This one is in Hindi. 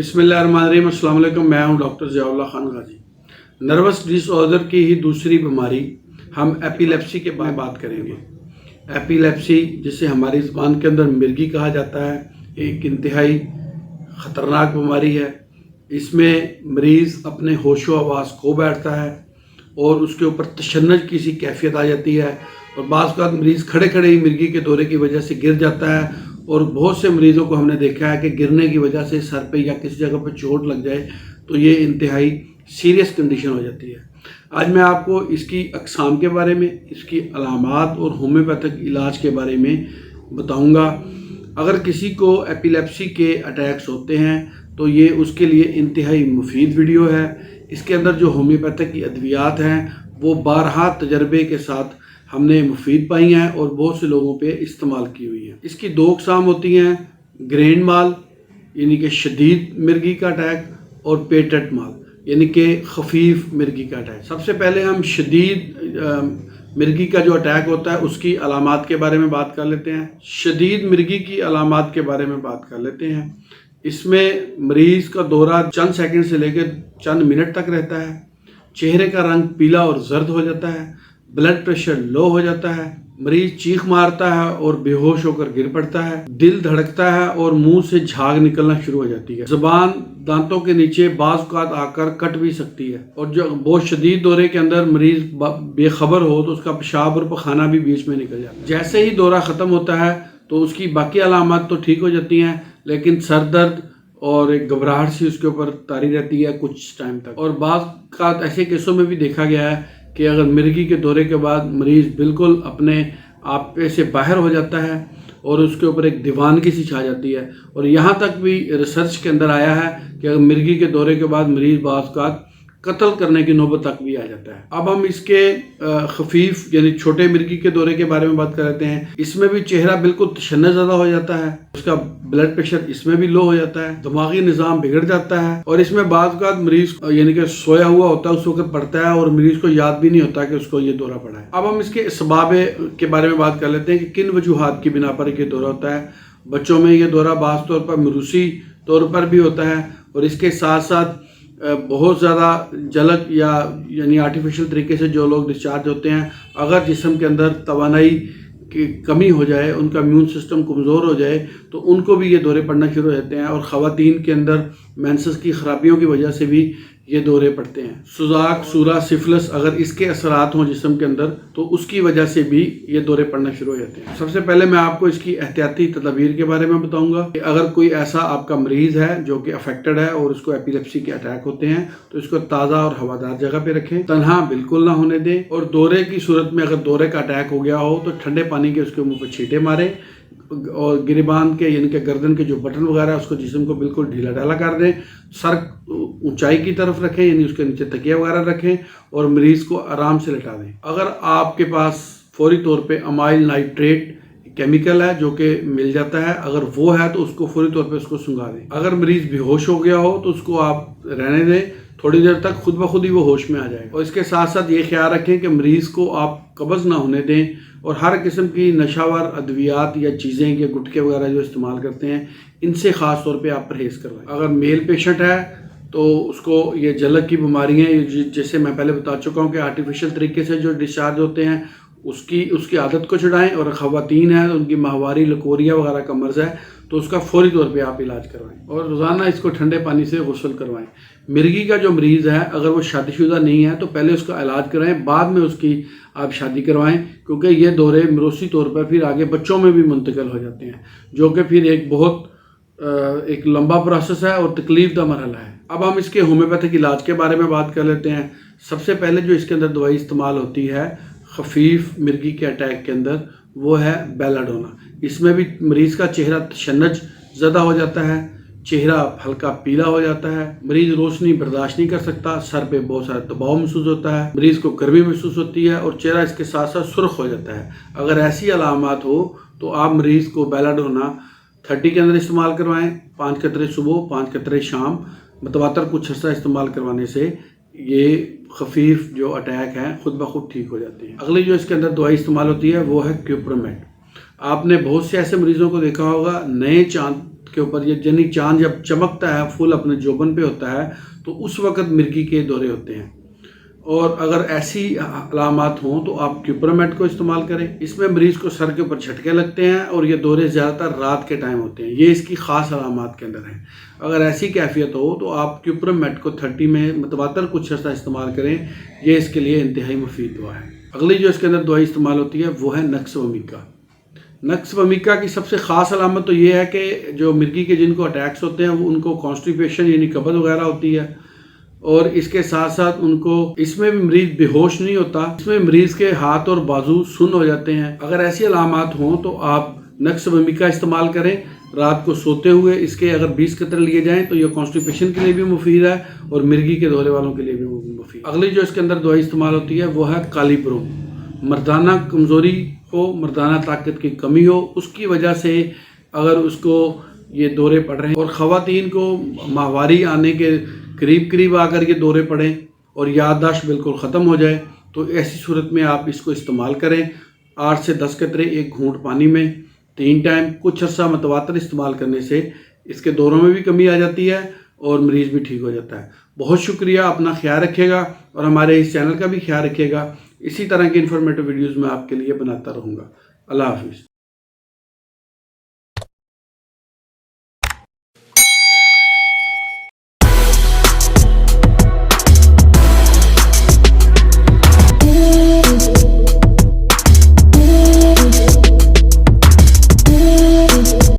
बिस्मिल्लाहिर्रहमानिर्रहीम। अस्सलाम वालेकुम। मैं हूं डॉक्टर ज़ियाउल्लाह खान गाजी। नर्वस डिसऑर्डर की ही दूसरी बीमारी हम एपिलेप्सी के बारे में बात करेंगे। एपिलेप्सी जिसे हमारी ज़बान के अंदर मिर्गी कहा जाता है, एक इंतहाई ख़तरनाक बीमारी है। इसमें मरीज़ अपने होशो हवास खो बैठता है और उसके ऊपर तशन्नुज की सी कैफियत आ जाती है और बाज़ औक़ात मरीज़ खड़े खड़े ही मिर्गी के दौरे की वजह से गिर जाता है। और बहुत से मरीज़ों को हमने देखा है कि गिरने की वजह से सर पे या किसी जगह पे चोट लग जाए तो ये इंतहाई सीरियस कंडीशन हो जाती है। आज मैं आपको इसकी अक़साम के बारे में, इसकी अलामात और होम्योपैथिक इलाज के बारे में बताऊंगा। अगर किसी को एपिलेप्सी के अटैक्स होते हैं तो ये उसके लिए इंतहाई मुफीद वीडियो है। इसके अंदर जो होम्योपैथिक की अद्वियात हैं वो बारहा तजर्बे के साथ हमने मुफीद पाई हैं और बहुत से लोगों पे इस्तेमाल की हुई हैं। इसकी दो अक़साम होती हैं, ग्रैंड माल यानी कि शदीद मिर्गी का अटैक और पेटेंट माल यानी कि खफीफ मिर्गी का अटैक। सबसे पहले हम शदीद मिर्गी का जो अटैक होता है उसकी अलामात के बारे में बात कर लेते हैं। शदीद मिर्गी की अलामात के बारे में बात कर लेते हैं। इसमें मरीज़ का दौरा चंद सेकंड से लेकर चंद मिनट तक रहता है। चेहरे का रंग पीला और जर्द हो जाता है, ब्लड प्रेशर लो हो जाता है, मरीज चीख मारता है और बेहोश होकर गिर पड़ता है, दिल धड़कता है और मुंह से झाग निकलना शुरू हो जाती है। जुबान दांतों के नीचे बाज़ औक़ात आकर कट भी सकती है और जो बहुत शदीद दौरे के अंदर मरीज बेखबर हो तो उसका पेशाब और पखाना भी बीच में निकल जाता है। जैसे ही दौरा ख़त्म होता है तो उसकी बाकी अलामत तो ठीक हो जाती हैं, लेकिन सर दर्द और एक घबराहट सी उसके ऊपर तारी रहती है कुछ टाइम तक। और बाज़ औक़ात ऐसे केसों में भी देखा गया है कि अगर मिर्गी के दौरे के बाद मरीज़ बिल्कुल अपने आप पे से बाहर हो जाता है और उसके ऊपर एक दीवानगी सी छा जाती है। और यहाँ तक भी रिसर्च के अंदर आया है कि अगर मिर्गी के दौरे के बाद मरीज़ बाज़ औक़ात कत्ल करने की नौबत तक भी आ जाता है। अब हम इसके खफीफ यानी छोटे मिर्गी के दौरे के बारे में बात कर लेते हैं। इसमें भी चेहरा बिल्कुल तशन्नुज ज़्यादा हो जाता है, उसका ब्लड प्रेशर इसमें भी लो हो जाता है, दिमागी निज़ाम बिगड़ जाता है और इसमें बाज़ औक़ात मरीज़ यानी कि सोया हुआ होता है उस वक्त पड़ता है और मरीज़ को याद भी नहीं होता कि उसको ये दौरा पड़ा है। अब हम इसके असबाब के बारे में बात कर लेते हैं कि किन वजूहात की बिना पर ये दौरा होता है। बच्चों में ये दौरा बाज़ तौर पर मरूसी तौर पर भी होता है और इसके साथ साथ बहुत ज़्यादा जलक यानी आर्टिफिशियल तरीके से जो लोग डिस्चार्ज होते हैं, अगर जिस्म के अंदर तवानाई की कमी हो जाए, उनका इम्यून सिस्टम कमज़ोर हो जाए तो उनको भी ये दौरे पड़ना शुरू हो जाते हैं और ख़वातीन के अंदर मेंसेस की ख़राबियों की वजह से भी ये दौरे पड़ते हैं। सुजाक, सूरा, सिफिलिस अगर इसके असरात हों जिस्म के अंदर तो उसकी वजह से भी ये दौरे पड़ना शुरू हो जाते हैं। सबसे पहले मैं आपको इसकी एहतियाती तदबीर के बारे में बताऊंगा कि अगर कोई ऐसा आपका मरीज़ है जो कि अफेक्टेड है और उसको एपिलेप्सी के अटैक होते हैं तो इसको ताज़ा और हवादार जगह पे रखें, तन्हा बिल्कुल ना होने दें और दौरे की सूरत में अगर दौरे का अटैक हो गया हो तो ठंडे पानी के उसके मुँह पर छींटे मारें और गिरिबान के यानी कि गर्दन के जो बटन वगैरह है उसको जिस्म को बिल्कुल ढीला ढाला कर दें। सर ऊंचाई की तरफ रखें यानी उसके नीचे तकिया वगैरह रखें और मरीज़ को आराम से लेटा दें। अगर आपके पास फौरी तौर पे अमाइल नाइट्रेट केमिकल है जो कि मिल जाता है, अगर वो है तो उसको फौरी तौर पे उसको सुंघा दें। अगर मरीज़ बेहोश हो गया हो तो उसको आप रहने दें, थोड़ी देर तक खुद ब खुद ही वो होश में आ जाएगा। और इसके साथ साथ ये ख्याल रखें कि मरीज़ को आप कब्ज़ ना होने दें और हर किस्म की नशावर अद्वियात या चीज़ें या गुटके वगैरह जो इस्तेमाल करते हैं इनसे ख़ास तौर पे आप परहेज़ करवाएं। अगर मेल पेशेंट है तो उसको ये जलक की बीमारियाँ जैसे मैं पहले बता चुका हूँ कि आर्टिफिशियल तरीके से जो डिस्चार्ज होते हैं उसकी आदत को छुड़ाएं। और ख़वातीन है उनकी माहवारी लकोरिया वगैरह का मर्ज़ है तो उसका फौरी तौर पे आप इलाज करवाएं और रोज़ाना इसको ठंडे पानी से गुस्ल करवाएं। मिर्गी का जो मरीज़ है अगर वो शादीशुदा नहीं है तो पहले उसका इलाज कराएं, बाद में उसकी आप शादी करवाएं, क्योंकि ये दौरे मरूसी तौर पर फिर आगे बच्चों में भी मुंतकिल हो जाते हैं जो कि फिर एक लंबा प्रोसेस है और तकलीफ का मरहला है। अब हम इसके होम्योपैथिक इलाज के बारे में बात कर लेते हैं। सबसे पहले जो इसके अंदर दवाई इस्तेमाल होती है खफीफ मिर्गी के अटैक के अंदर वो है बेलाडोना। इसमें भी मरीज़ का चेहरा तशन्नुज ज़्यादा हो जाता है, चेहरा हल्का पीला हो जाता है, मरीज़ रोशनी बर्दाश्त नहीं कर सकता, सर पे बहुत सारा दबाव महसूस होता है, मरीज़ को गर्मी महसूस होती है और चेहरा इसके साथ साथ सुर्ख हो जाता है। अगर ऐसी अलामात हो तो आप मरीज़ को बेलाडोना 30 के अंदर इस्तेमाल करवाएं, 5 कतरे सुबह 5 कतरे शाम, मतवातर कुछ अर्सा इस्तेमाल करवाने से ये खफीफ जो अटैक हैं खुद ब खुद ठीक हो जाते हैं। अगली जो इसके अंदर दवाई इस्तेमाल होती है वो है क्यूप्रोमेट। आपने बहुत से ऐसे मरीज़ों को देखा होगा नए चांद के ऊपर ये जनी चांद जब चमकता है, फूल अपने जोबन पे होता है, तो उस वक़्त मिर्गी के दौरे होते हैं। और अगर ऐसी अलामात हों तो आप क्यूपरामेट को इस्तेमाल करें। इसमें मरीज़ को सर के ऊपर झटके लगते हैं और ये दौरे ज़्यादातर रात के टाइम होते हैं। ये इसकी ख़ास अलामात के अंदर हैं। अगर ऐसी कैफियत हो तो आप क्यूपरामेट को 30 में मतवातर कुछ अर्सा इस्तेमाल करें। ये इसके लिए इंतहाई मुफीद दवा है। अगली जो इसके अंदर दवाई इस्तेमाल होती है वो है नक्स वमीका। नक्स वमीका की सबसे ख़ास अलामत तो ये है कि जो मिर्गी के जिनको अटैक्स होते हैं वो उनको कॉन्स्टिपेशन यानी कब्ज़ वगैरह होती है, और इसके साथ साथ उनको इसमें भी मरीज़ बेहोश नहीं होता, इसमें मरीज़ के हाथ और बाजू सुन्न हो जाते हैं। अगर ऐसी अलामात हों तो आप नक्स वमीका इस्तेमाल करें। रात को सोते हुए इसके अगर 20 कतरे लिए जाएं तो ये कॉन्स्टिपेशन के लिए भी मुफीद है और मिर्गी के दौरे वालों के लिए भी मुफीद। अगली जो इसके अंदर दवाई इस्तेमाल होती है वो है काली प्रो। मर्दाना कमज़ोरी हो, मर्दाना ताकत की कमी हो, उसकी वजह से अगर उसको ये दौरे पड़ रहे हैं, और ख़वातीन को माहवारी आने के करीब आकर ये दौरे पड़ें और याददाश्त बिल्कुल ख़त्म हो जाए, तो ऐसी सूरत में आप इसको इस्तेमाल करें। 8 से 10 कतरे एक घूंट पानी में 3 टाइम कुछ अर्सा मतवातर इस्तेमाल करने से इसके दौरों में भी कमी आ जाती है और मरीज़ भी ठीक हो जाता है। बहुत शुक्रिया, अपना ख्याल रखिएगा और हमारे इस चैनल का भी ख्याल रखिएगा। इसी तरह की इन्फॉर्मेटिव वीडियोज़ मैं आपके लिए बनाता रहूँगा। अल्लाह हाफिज़।